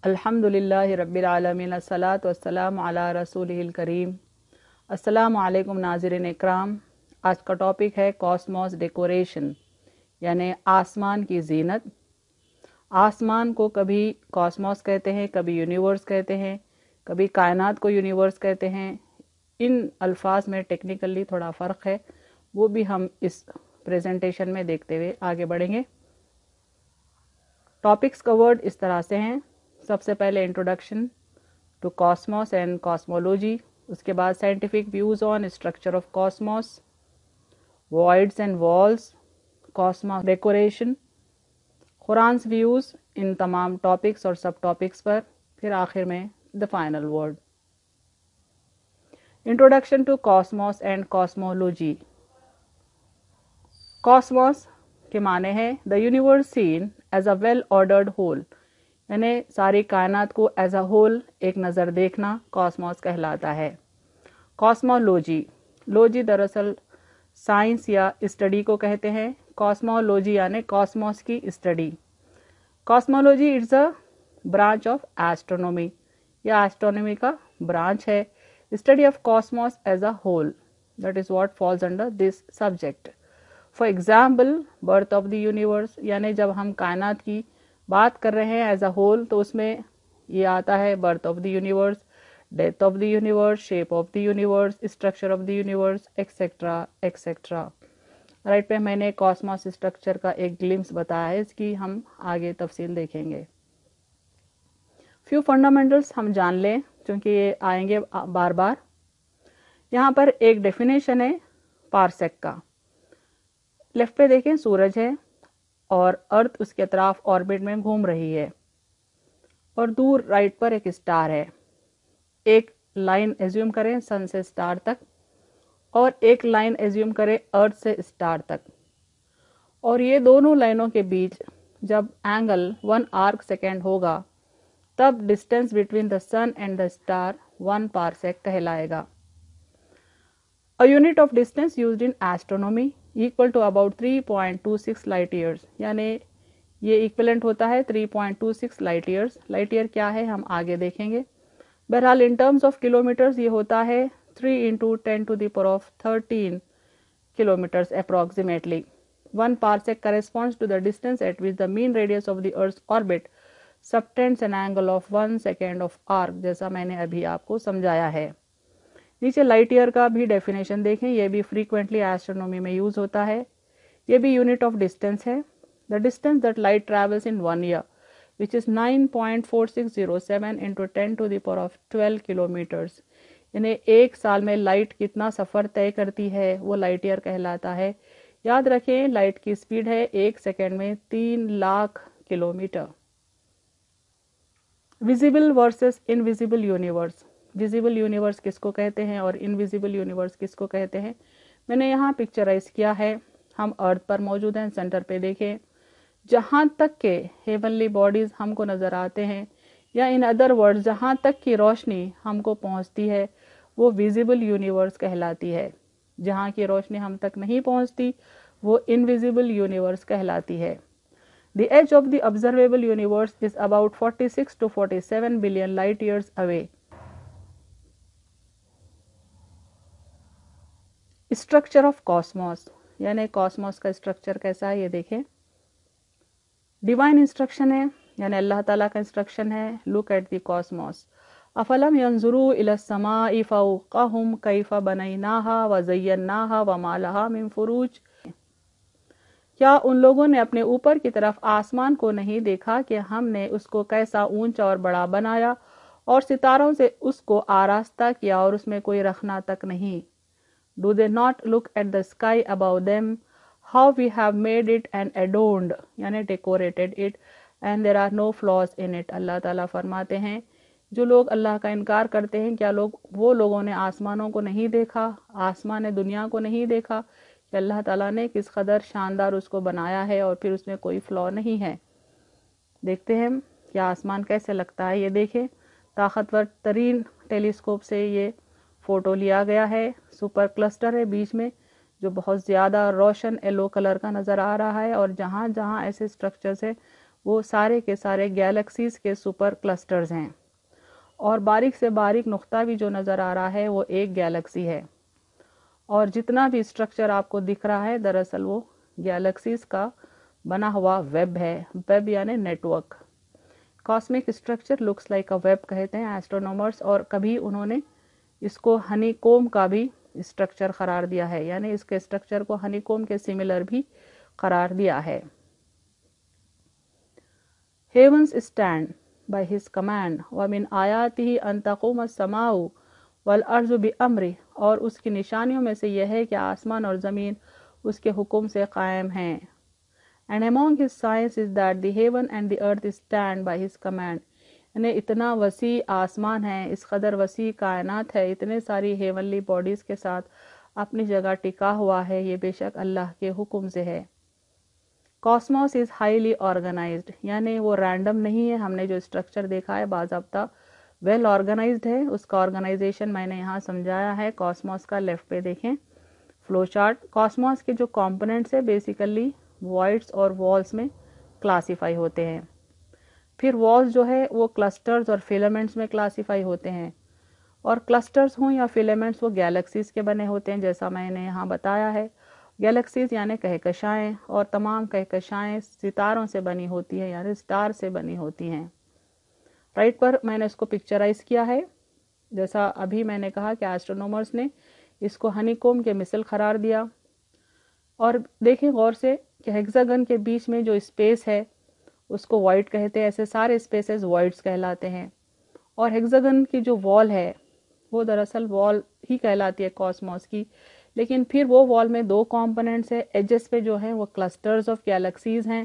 अल्हम्दुलिल्लाहि रब्बिल आलमीन अस्सलातु वस्सलामु अला रसूलिहिल करीम। अस्सलामु अलैकुम नाज़रीन इकराम। आज का टॉपिक है कॉस्मोस डेकोरेशन, यानी आसमान की जीनत। आसमान को कभी कॉस्मोस कहते हैं, कभी यूनिवर्स कहते हैं, कभी कायनात को यूनिवर्स कहते हैं। इन अल्फाज में टेक्निकली थोड़ा फ़र्क है, वो भी हम इस प्रेजेंटेशन में देखते हुए आगे बढ़ेंगे। टॉपिक्स कवर्ड इस तरह से हैं। सबसे पहले introduction to cosmos and cosmology, उसके बाद scientific views on structure of cosmos, voids and walls, cosmos decoration, Quran's views इन तमाम टॉपिक्स और सब टॉपिक्स पर, फिर आखिर में the final word. Introduction to cosmos and cosmology. Cosmos के माने हैं the universe seen as a well ordered whole, यानी सारी कायनात को एज अ होल एक नज़र देखना कॉस्मोस कहलाता है। कॉस्मोलॉजी, लॉजी दरअसल साइंस या स्टडी को कहते हैं। कॉस्मोलॉजी यानी कॉस्मोस की study. Cosmology it's a branch of astronomy, या एस्ट्रोनॉमी का ब्रांच है। Study of cosmos as a whole, that is what falls under this subject. For example birth of the universe, यानी जब हम कायनात की बात कर रहे हैं एज अ होल, तो उसमें ये आता है birth of the universe, death of the universe, shape of the universe, structure of the universe, etcetera etcetera. Right पे मैंने कॉस्मोस स्ट्रक्चर का एक ग्लिम्स बताया है, इसकी हम आगे तफसील देखेंगे। फ्यू फंडामेंटल्स हम जान लें, क्योंकि ये आएंगे बार बार। यहाँ पर एक डेफिनेशन है पारसेक का। लेफ्ट पे देखें, सूरज है और अर्थ उसके अतराफ ऑर्बिट में घूम रही है, और दूर राइट पर एक स्टार है। एक लाइन एज्यूम करें सन से स्टार तक, और एक लाइन एज्यूम करें अर्थ से स्टार तक, और ये दोनों लाइनों के बीच जब एंगल 1 आर्क सेकेंड होगा, तब distance between the sun and the star 1 parsec कहलाएगा। A unit of distance used in astronomy equal to about 3.26 light years, यानी ये इक्विवेलेंट होता है 3.26 लाइट ईयर्स। लाइट ईयर क्या है हम आगे देखेंगे। बहरहाल इन टर्म्स ऑफ किलोमीटर्स ये होता है 3 into 10 to the power of 13 kilometres approximately. 1 parsec corresponds to the distance at which the mean radius of the Earth's orbit subtends an angle of 1 second of arc, जैसा मैंने अभी आपको समझाया है। नीचे लाइट ईयर का भी डेफिनेशन देखें, यह भी फ्रीक्वेंटली एस्ट्रोनॉमी में यूज होता है। ये भी यूनिट ऑफ डिस्टेंस है। The distance that light travels in 1 year which is 9.4607 into 10 to the power of 12 kilometres, यानी एक साल में लाइट कितना सफ़र तय करती है वो लाइट ईयर कहलाता है। याद रखें लाइट की स्पीड है 1 सेकेंड में 3 lakh kilometre. Visible versus invisible universe. Visible universe किसको कहते हैं और इनविजिबल यूनिवर्स किसको कहते हैं, मैंने यहाँ पिक्चराइज किया है। हम अर्थ पर मौजूद हैं, सेंटर पे देखें। जहाँ तक के हेवनली बॉडीज हमको नज़र आते हैं, या इन अदर वर्ड्स जहाँ तक की रोशनी हमको पहुँचती है, वो विजिबल यूनिवर्स कहलाती है। जहाँ की रोशनी हम तक नहीं पहुँचती, वो इनविजिबल यूनिवर्स कहलाती है। The edge of the observable universe is about 46 to 47 billion light years away. Structure of Cosmos, यानी कॉस्मोस का स्ट्रक्चर कैसा है ये देखें। डिवाइन इंस्ट्रक्शन है, यानी अल्लाह ताला का इंस्ट्रक्शन है। लुक एट द कॉस्मोस अफलम यंजुरू इला समाई फौक़हुम कैफ़ा बनैनाहा व ज़य्यनाहा व मा लहा मिन फुरूज। क्या उन लोगों ने अपने ऊपर की तरफ आसमान को नहीं देखा कि हमने उसको कैसा ऊंचा और बड़ा बनाया, और सितारों से उसको आरास्ता किया और उसमें कोई रखना तक नहीं। Do they not look at the sky above them, how we have made it and adorned, यानी decorated it, and there are no flaws in it। अल्लाह ताला फरमाते हैं जो लोग अल्लाह का इनकार करते हैं, क्या वो लोगों ने आसमानों को नहीं देखा, आसमान ने दुनिया को नहीं देखा कि अल्लाह ताला ने किस कदर शानदार उसको बनाया है और फिर उसमें कोई फ्लॉ नहीं है। देखते हैं कि आसमान कैसे लगता है। ये देखें, ताकतवर तरीन टेलीस्कोप से ये फ़ोटो लिया गया है। सुपर क्लस्टर है बीच में, जो बहुत ज़्यादा रोशन येलो कलर का नज़र आ रहा है, और जहाँ जहाँ ऐसे स्ट्रक्चर्स हैं وہ سارے کے سارے گیلیکسیز کے سپر کلسٹرز ہیں، اور باریک سے باریک نقطہ بھی جو نظر آ رہا ہے وہ ایک گیلیکسی ہے، اور جتنا بھی اسٹرکچر آپ کو دکھ رہا ہے دراصل وہ گیلیکسیز کا بنا ہوا ویب ہے، ویب یعنی network. Cosmic structure looks like a web کہتے ہیں ایسٹرونومرز، اور کبھی انہوں نے اس کو ہنی کوم کا بھی اسٹرکچر قرار دیا ہے، یعنی اس کے اسٹرکچر کو ہنی کوم کے سملر بھی قرار دیا ہے۔ Heavens stand by his command وَمِنْ آیاتِهِ أَن تَقُومَ السَّمَاءُ وَالْأَرْضُ بِأَمْرِهِ، اور اس کی نشانیوں میں سے یہ ہے کہ آسمان اور زمین اس کے حکم سے قائم ہیں۔ And among his signs is that the heaven and the earth stand by his command، یعنی اتنا وسیع آسمان ہے، اس قدر وسیع کائنات ہے، اتنے ساری ہیونلی باڈیز کے ساتھ اپنی جگہ ٹکا ہوا ہے، یہ بے شک اللہ کے حکم سے ہے۔ کاسموس از ہائیلی آرگنائزڈ، یعنی وہ رینڈم نہیں ہے، ہم نے جو اسٹرکچر دیکھا ہے باضابطہ ویل آرگنائزڈ ہے، اس کا آرگنائزیشن میں نے یہاں سمجھایا ہے۔ کاسموس کا لیفٹ پہ دیکھیں فلو چارٹ۔ کاسموس کے جو کمپوننٹس ہیں بیسیکلی وائڈس اور والز میں کلاسیفائی ہوتے ہیں، پھر والز جو ہے وہ کلسٹرز اور فیلامنٹس میں کلاسیفائی ہوتے ہیں، اور کلسٹرز ہوں یا فیلامنٹس وہ گیلیکسیز کے بنے ہوتے ہیں جیسا میں نے یہاں بتایا ہے۔ گیلیکسیز یعنی کہکشائیں، اور تمام کہکشائیں ستاروں سے بنی ہوتی ہیں، یعنی سٹار سے بنی ہوتی ہیں۔ رائٹ پر میں نے اس کو پکچرائز کیا ہے، جیسا ابھی میں نے کہا کہ ایسٹرونومرز نے اس کو ہنی کوم کے مثل قرار دیا۔ اور دیکھیں غور سے کہ ہیگزاگن کے بیچ میں جو اسپیس ہے اس کو وائڈ کہتے ہیں، ایسے سارے اسپیسز وائڈز کہلاتے ہیں، اور ہیگزاگن کی جو وال ہے وہ دراصل وال ہی کہلاتی ہے کاسموس کی، لیکن پھر وہ وال میں دو کمپوننٹس ہیں، ایجز پہ جو ہیں وہ کلسٹرز آف گیلیکسیز ہیں،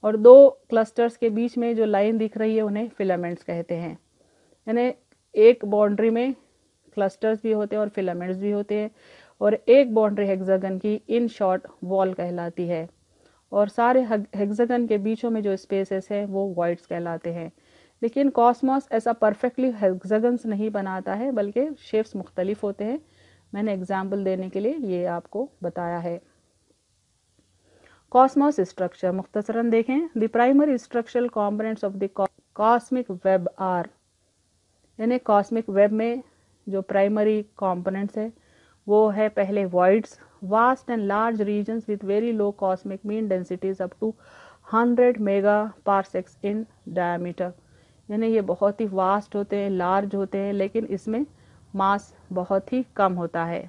اور دو کلسٹرز کے بیچ میں جو لائن دکھ رہی ہے انہیں فیلامنٹس کہتے ہیں، یعنی ایک باؤنڈری میں کلسٹرز بھی ہوتے ہیں اور فیلامنٹس بھی ہوتے ہیں، اور ایک باؤنڈری ہیگزاگن کی ان شارٹ وال کہلاتی ہے، اور سارے ہیگزاگن کے بیچوں میں جو اسپیسز ہیں وہ وائڈز کہلاتے ہیں۔ لیکن کاسموس ایسا پرفیکٹلی ہیگزاگنز نہیں بناتا ہے، بلکہ شیپس مختلف ہوتے ہیں، میں نے اگزامپل دینے کے لیے یہ آپ کو بتایا ہے۔ کاسموس اسٹرکچر مختصراً دیکھیں، the primary structural components of the cosmic web are, یعنی کاسمک ویب میں جو پرائمری کمپوننٹس ہیں وہ ہے پہلے voids, vast and large regions with very low cosmic mean densities up to 100 megaparsecs in diameter، یعنی یہ بہت ہی واسٹ ہوتے ہیں، لارج ہوتے ہیں، لیکن اس میں ماس بہت ہی کم ہوتا ہے،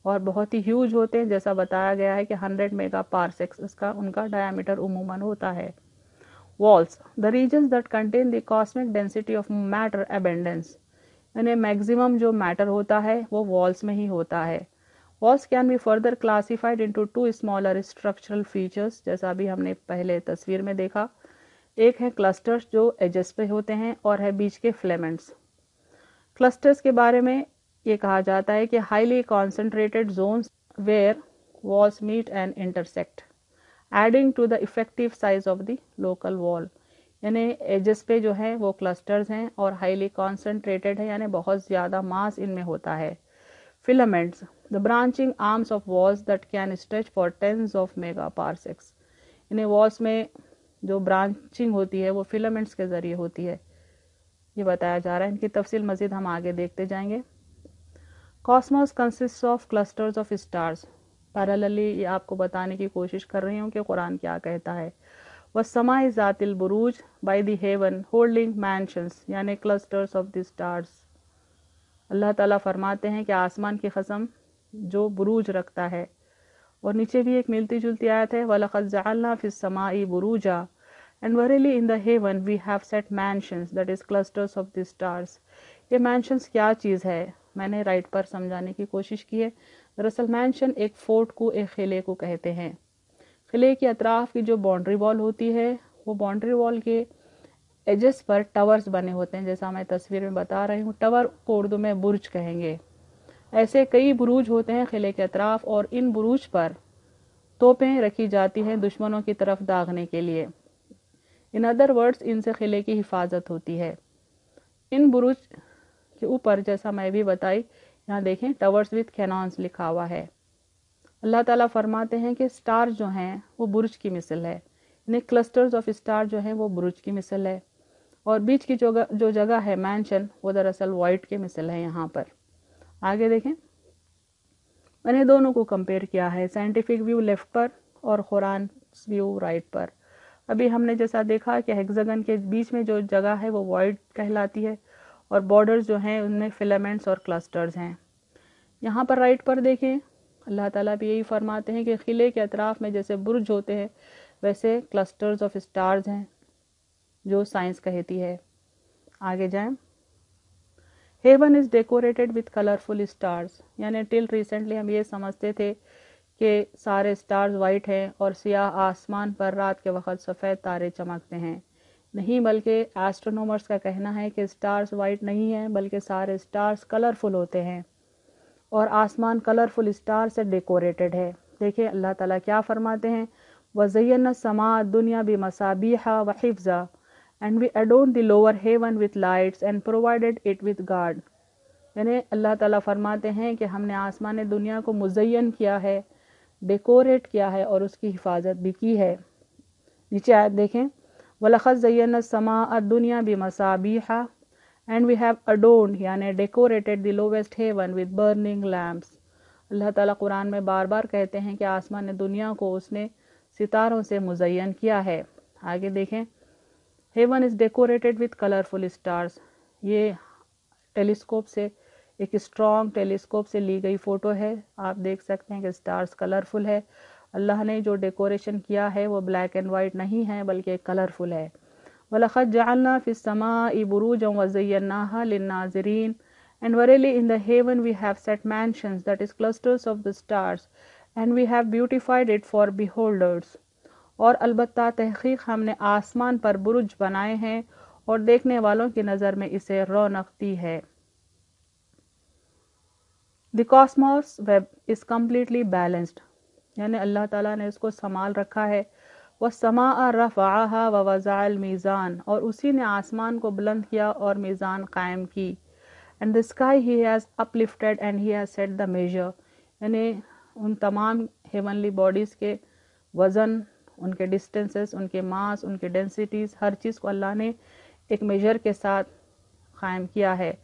اور بہت ہی ہیوج ہوتے ہیں، جیسا بتایا گیا ہے کہ 100 میگا پارسیکس ان کا ڈائیمیٹر عموماً ہوتا ہے۔ Walls, the regions that contain the cosmic density of matter abundance، یعنی میگزیمم جو میٹر ہوتا ہے وہ والس میں ہی ہوتا ہے۔ Walls can be further classified into two smaller structural features, جیسا ابھی ہم نے پہلے تصویر میں دیکھا، ایک ہے کلسٹرز جو ایجز پہ ہوتے ہیں، اور ہے بیچ کے فیلامنٹس۔ کلسٹرز کے بارے میں یہ کہا جاتا ہے کہ highly concentrated zones where walls meet and intersect adding to the effective size of the local wall, یعنی ایجز پہ جو ہے وہ کلسٹرز ہیں اور ہائیلی کانسنٹریٹڈ ہے، یعنی بہت زیادہ ماس ان میں ہوتا ہے۔ فیلامنٹس، the branching arms of walls that can stretch for tens of mega parsecs، یعنی والس میں جو برانچنگ ہوتی ہے وہ فیلامنٹس کے ذریعے ہوتی ہے، یہ بتایا جا رہا ہے، ان کی تفصیل مزید ہم آگے دیکھتے جائیں گے۔ Cosmos consists of clusters of stars، پیراللی یہ آپ کو بتانے کی کوشش کر رہی ہوں کہ قرآن کیا کہتا ہے۔ وَالسَّمَاءِ ذَاتِ الْبُرُوجِ by the heaven holding mansions، یعنی clusters of the stars۔ اللہ تعالیٰ فرماتے ہیں کہ آسمان کی قسم جو بروج رکھتا ہے، اور نیچے بھی ایک ملتی جلتی آیت ہے وَلَقَدْ جَعَلْنَا فِي السَّمَاءِ بُرُوجًا and verily in the heaven we have set mansions، that is clusters of the stars۔ یہ مینشنز کیا چیز ہے، میں نے رائٹ پر سمجھانے کی کوشش کی ہے۔ دراصل مینشن ایک فورٹ کو، ایک قلعے کو کہتے ہیں۔ قلعے کے اطراف کی جو باؤنڈری وال ہوتی ہے وہ باؤنڈری وال کے ایجز پر ٹاورز بنے ہوتے ہیں، جیسا میں تصویر میں بتا رہی ہوں، ٹاور کو اردو میں برج کہیں گے۔ ایسے کئی بروج ہوتے ہیں قلعے کے اطراف، اور ان بروج پر توپیں رکھی جاتی ہیں دشمنوں کی طرف داغنے کے لیے۔ ان ادر ورڈز ان سے قلعے کی حفاظت ہوتی ہے۔ ان بروج کے اوپر جیسا میں بھی بتائی، یہاں دیکھیں ٹاورز وتھ کینونز لکھا ہوا ہے۔ اللہ تعالیٰ فرماتے ہیں کہ سٹار جو ہیں وہ برج کی مثل ہے، यानी क्लस्टर्स ऑफ स्टार जो हैं वो बुरुज की मिसल है, और बीच की जो जगह है मैंशन वो दरअसल वॉइड के मिसल है यहाँ पर। आगे देखें, मैंने दोनों को कंपेयर किया है, साइंटिफिक व्यू लेफ्ट पर और कुरान व्यू राइट पर। अभी हमने जैसा देखा कि हेक्सागन के बीच में जो जगह है वो वॉइड कहलाती है, और बॉर्डर्स जो हैं उनमें फिलामेंट्स और क्लस्टर्स हैं। यहाँ पर राइट पर देखें, अल्लाह ताला भी यही फरमाते हैं कि किले के अतराफ़ में जैसे बुर्ज होते हैं वैसे क्लस्टर्स ऑफ स्टार्स हैं, जो साइंस कहती है। आगे जाएं, heaven is decorated with colourful stars, यानी टिल रिसेंटली हम ये समझते थे कि सारे स्टार्स वाइट हैं और सियाह आसमान पर रात के वक्त सफ़ेद तारे चमकते हैं। नहीं, बल्कि एस्ट्रोनॉमर्स का कहना है कि स्टार्स वाइट नहीं हैं, बल्कि सारे स्टार्स कलरफुल होते हैं और आसमान कलरफुल स्टार से डेकोरेटेड है। देखिए अल्लाह ताला क्या फरमाते हैं, वज़य्यना समा दुनिया बिमसाबीहा व हिफ्ज़ा and we adorn the lower heaven with lights and provided it with guard. यानी अल्लाह ताला फरमाते हैं कि हमने आसमान दुनिया को मुज़य्यन किया है, डेकोरेट किया है और उसकी हिफाजत भी की है। नीचे आयत देखें, वलक़द ज़य्यना समा दुनिया बिमसाबीहा एंड वी हैव अडोर्न्ड यानी decorated the lowest heaven with burning lamps. अल्लाह ताला कुरान में बार बार कहते हैं कि आसमान दुनिया को उसने सितारों से मुज़य्यन किया है। आगे देखें, heaven is decorated with colourful stars. ये टेलीस्कोप से, एक स्ट्रॉन्ग टेलीस्कोप से ली गई फ़ोटो है। आप देख सकते हैं कि स्टार्स कलरफुल है। अल्लाह ने जो डेकोरेशन किया है वो ब्लैक एंड वाइट नहीं है बल्कि कलरफुल है। वलक़द जअलना फ़िस समाई बुरूजन व ज़य्यन्नाहा लिन्नाज़िरीन and verily in the heaven we have set mansions that is clusters of the stars and we have beautified it for beholders. और अलबत्ता तहक़ीक़ हमने आसमान पर बुरुज बनाए हैं और देखने वालों की नज़र में इसे रौनक दी है। The Cosmos web is completely balanced, यानी अल्लाह ताला ने इसको संभाल रखा है। वह समा रफ़अहा व वज़अल मीज़ान, और उसी ने आसमान को बुलंद किया और मीज़ान कायम की। And the sky he has uplifted and he has set the measure, यानी उन तमाम हेवनली बॉडीज़ के वज़न, उनके डिस्टेंसेस, उनके मास, उनके डेंसिटीज़, हर चीज़ को अल्लाह ने एक मेजर के साथ कायम किया है।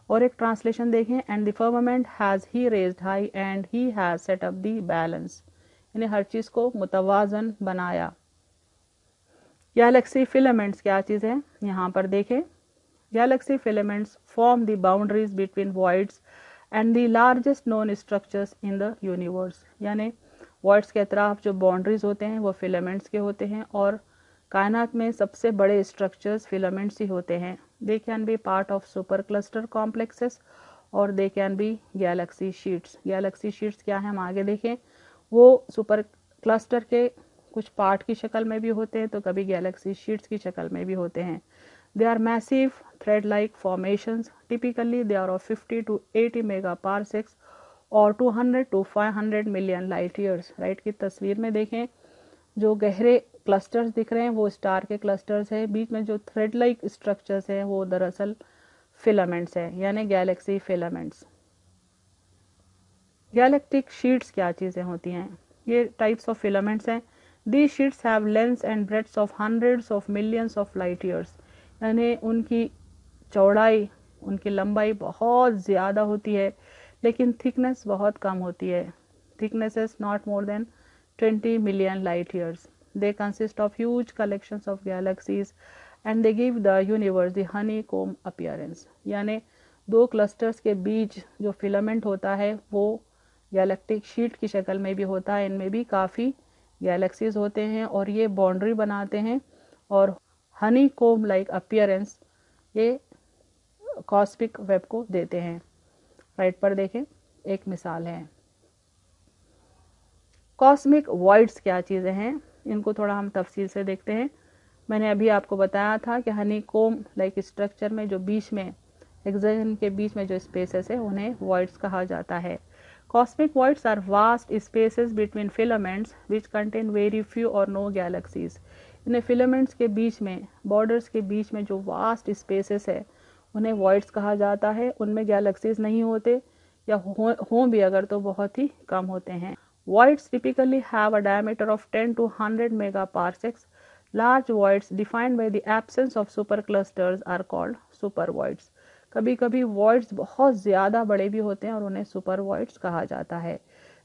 और एक ट्रांसलेशन देखें, and the firmament has he raised high and he has set up the balance, यानी हर चीज़ को मुतवाज़न बनाया। गैलेक्सी फिलामेंट्स क्या चीज़ है, यहाँ पर देखें, Galaxy filaments form the boundaries between voids and the largest known structures in the universe, यानी वॉइड्स के अतराफ जो बाउंड्रीज होते हैं वो फिलामेंट्स के होते हैं, और कायनात में सबसे बड़े स्ट्रक्चर्स फिलामेंट्स ही होते हैं। They can be part of supercluster complexes और they can be galaxy sheets. Galaxy sheets क्या है, हम आगे देखें, वो सुपर क्लस्टर के कुछ पार्ट की शक्ल में भी होते हैं तो कभी गैलेक्सी शीट्स की शक्ल में भी होते हैं। They are massive thread like formations, typically they are of 50 to 80 megaparsecs और 200 to 500 million light years. Right की तस्वीर में देखें, जो गहरे क्लस्टर्स दिख रहे हैं वो स्टार के क्लस्टर्स हैं, बीच में जो थ्रेड लाइक स्ट्रक्चर्स हैं वो दरअसल फिलामेंट्स हैं, यानी गैलेक्सी फिलामेंट्स। गैलेक्टिक शीट्स क्या चीज़ें होती हैं, ये टाइप्स ऑफ फिलामेंट्स हैं। The sheets have lengths and breadths of hundreds of millions of light years, यानी उनकी चौड़ाई, उनकी लंबाई बहुत ज़्यादा होती है लेकिन थिकनेस बहुत कम होती है। Thickness is not more than 20 million light years. They consist of huge collections of galaxies and they give the universe the honeycomb appearance, यानी दो क्लस्टर्स के बीच जो फिलामेंट होता है वो गैलेक्टिक शीट की शक्ल में भी होता है। इनमें भी काफ़ी गैलेक्सीज होते हैं और ये बाउंड्री बनाते हैं और हनी कोम लाइक अपीयरेंस ये कॉस्मिक वेब को देते हैं। राइट पर देखें, एक मिसाल है। कॉस्मिक वॉइड्स क्या चीज़ें हैं, इनको थोड़ा हम तफसील से देखते हैं। मैंने अभी आपको बताया था कि हनी कोम लाइक स्ट्रक्चर में जो बीच में हेक्सागन के बीच में जो स्पेसेस है उन्हें वॉइड्स कहा जाता है। Cosmic voids are vast spaces between filaments which contain very few or no galaxies. इन्हें फिलामेंट्स के बीच में, बॉर्डर्स के बीच में जो वास्ट स्पेसेस है उन्हें वॉइड्स कहा जाता है। उनमें गैलेक्सीज नहीं होते या हों भी अगर तो बहुत ही कम होते हैं। Voids typically have a diameter of 10 to 100 megaparsecs. Large voids defined by the absence of superclusters are called supervoids. कभी कभी voids बहुत ज़्यादा बड़े भी होते हैं और उन्हें supervoids कहा जाता है.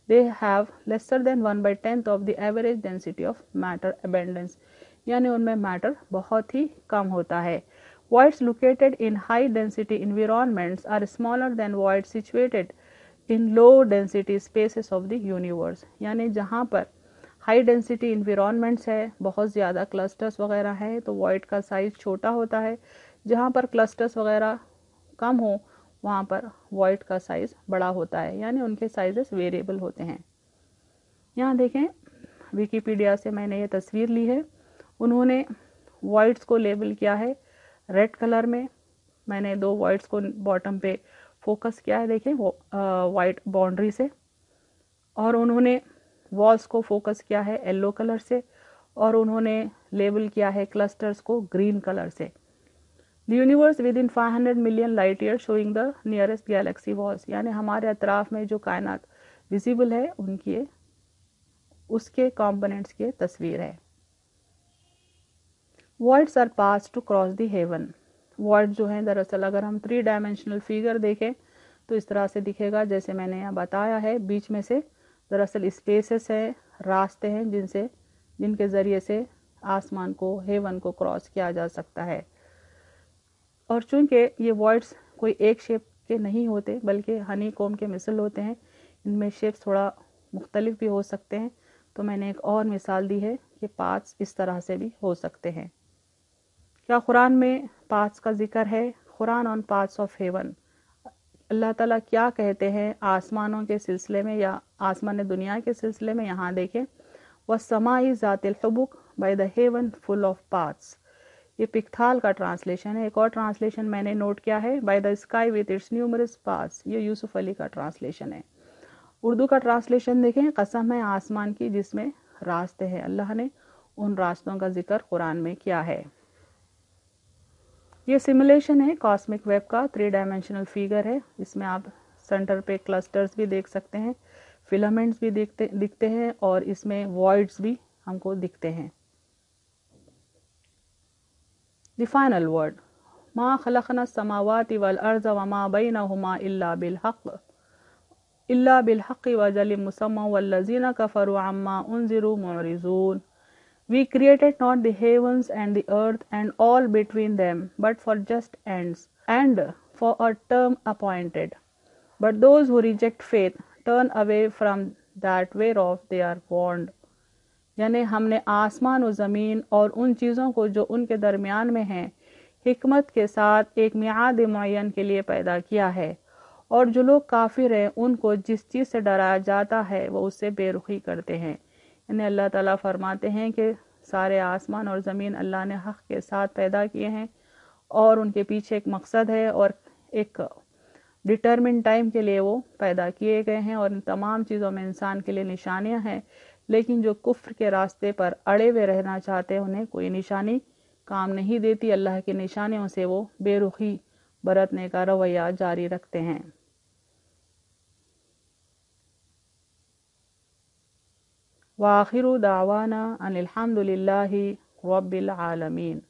They have lesser than 1/10 of the average density of matter abundance. यानी उनमें matter बहुत ही कम होता है. Voids located in high density environments are smaller than voids situated in low density spaces of the universe. यानी जहाँ पर हाई डेंसिटी इन्वायरमेंट्स है, बहुत ज़्यादा क्लस्टर्स वगैरह हैं, तो वॉइड का साइज़ छोटा होता है. जहाँ पर क्लस्टर्स वगैरह कम हो वहाँ पर वॉइड का साइज़ बड़ा होता है. यानी उनके साइजेस वेरिएबल होते हैं. यहाँ देखें, विकीपीडिया से मैंने ये तस्वीर ली है. उन्होंने वॉइड्स को लेबल किया है रेड कलर में. मैंने 2 वॉइड्स को बॉटम पे फोकस किया है, देखें वो वाइट बाउंड्री से. और उन्होंने वॉल्स को फोकस किया है येलो कलर से. और उन्होंने लेबल किया है क्लस्टर्स को ग्रीन कलर से. The universe with in 500 million light year showing the nearest Galaxy walls. यानी हमारे अतराफ में जो कायनात विजिबल है उनकी उसके कंपोनेंट्स की तस्वीर है. Voids are pass to cross the heaven. Void जो है दरअसल अगर हम 3 डायमेंशनल फिगर देखें तो इस तरह से दिखेगा जैसे मैंने यहाँ बताया है. बीच में से दरअसल स्पेसेस हैं, रास्ते हैं जिनके ज़रिए से आसमान को, हेवन को क्रॉस किया जा सकता है. और चूंकि ये वॉइड्स कोई एक शेप के नहीं होते बल्कि हनी कोम के मिसल होते हैं, इनमें शेप्स थोड़ा मुख्तलिफ भी हो सकते हैं. तो मैंने एक और मिसाल दी है कि पाथ्स इस तरह से भी हो सकते हैं. क्या कुरान में पाथ्स का जिक्र है? Quran on paths of heaven. अल्लाह ताला क्या कहते हैं आसमानों के सिलसिले में या आसमान दुनिया के सिलसिले में? यहाँ देखें, वस्समाई ज़ातिल हुबुक by the heaven full of paths. ये पिक्थाल का ट्रांसलेशन है. एक और ट्रांसलेशन मैंने नोट किया है, by the sky with its numerous paths. ये यूसुफ अली का ट्रांसलेशन है. उर्दू का ट्रांसलेशन देखें, कसम है आसमान की जिसमें रास्ते हैं. अल्लाह ने उन रास्तों का जिक्र कुरान में किया है. ये सिमुलेशन है कॉस्मिक वेब का. 3 डायमेंशनल फिगर है. इसमें आप सेंटर पे क्लस्टर्स भी देख सकते हैं, फिलामेंट्स भी दिखते हैं और इसमें वॉइड्स भी हमको दिखते हैं. द फाइनल वर्ड, मा खलकना समावाति वल अर्ज़ वमा बैनहुमा इल्ला बिल हक़्क़ि वअजलिम मुसम्मा वल्लज़ीना कफ़रू अम्मा उन्ज़िरू मुअरिज़ून. We created not the heavens and the earth and all between them, but for just ends, and for a term appointed. But those who reject faith turn away from that whereof they are warned. यानी हमने आसमान और ज़मीन और उन चीज़ों को जो उनके दरमियान में हैं हिकमत के साथ एक मियाद मुअय्यन के लिए पैदा किया है. और जो लोग काफिर हैं उनको जिस चीज़ से डराया जाता है वो उससे बेरुखी करते हैं. इन्हें अल्लाह ताला फरमाते हैं कि सारे आसमान और ज़मीन अल्लाह ने हक़ के साथ पैदा किए हैं और उनके पीछे एक मकसद है और एक डिटरमिन टाइम के लिए वो पैदा किए गए हैं. और इन तमाम चीज़ों में इंसान के लिए निशानियां हैं, लेकिन जो कुफ्र के रास्ते पर अड़े हुए रहना चाहते हैं उन्हें कोई निशानी काम नहीं देती. अल्लाह की निशानियों से वो बेरुखी बरतने का रवैया जारी रखते हैं. वाखिरु दावाना अनिल हम्दुलिल्लाहि रब्बिल आलमीन.